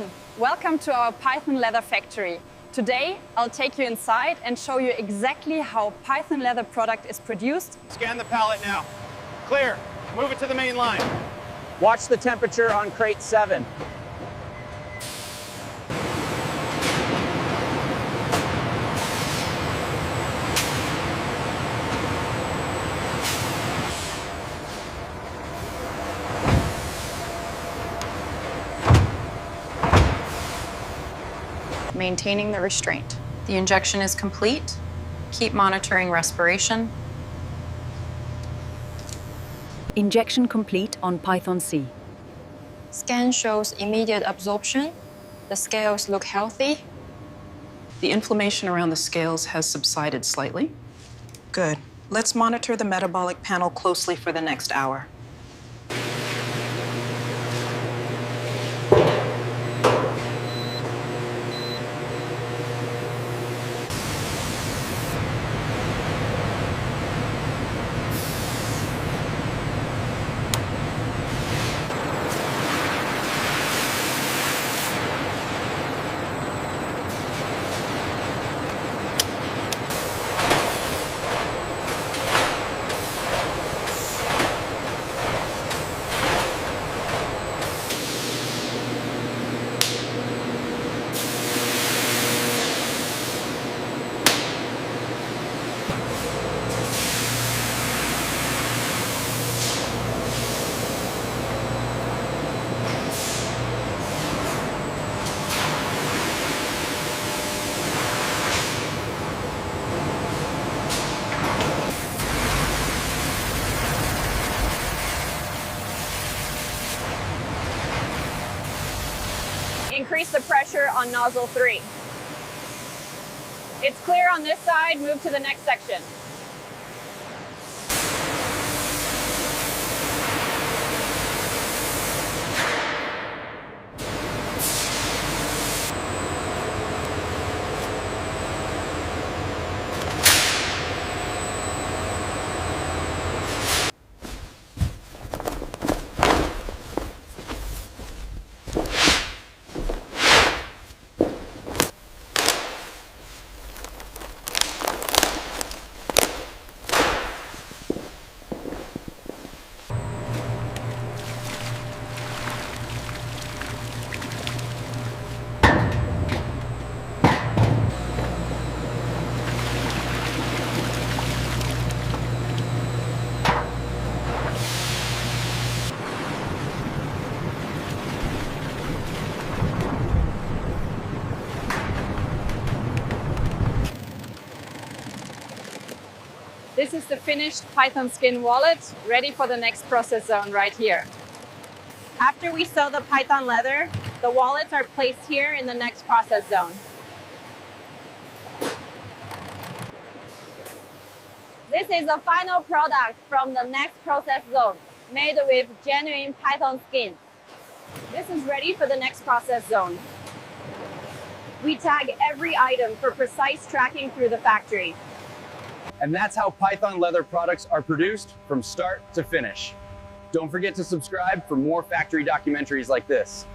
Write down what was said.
Python. Welcome to our Python leather factory. Today, I'll take you inside and show you exactly how Python leather product is produced. Scan the pallet now. Clear. Move it to the main line. Watch the temperature on crate 7. Maintaining the restraint. The injection is complete. Keep monitoring respiration. Injection complete on Python C. Scan shows immediate absorption. The scales look healthy. The inflammation around the scales has subsided slightly. Good. Let's monitor the metabolic panel closely for the next hour. Increase the pressure on nozzle 3. It's clear on this side, move to the next section. This is the finished Python skin wallet, ready for the next process zone right here. After we sew the Python leather, the wallets are placed here in the next process zone. This is the final product from the next process zone, made with genuine Python skin. This is ready for the next process zone. We tag every item for precise tracking through the factory. And that's how Python leather products are produced from start to finish. Don't forget to subscribe for more factory documentaries like this.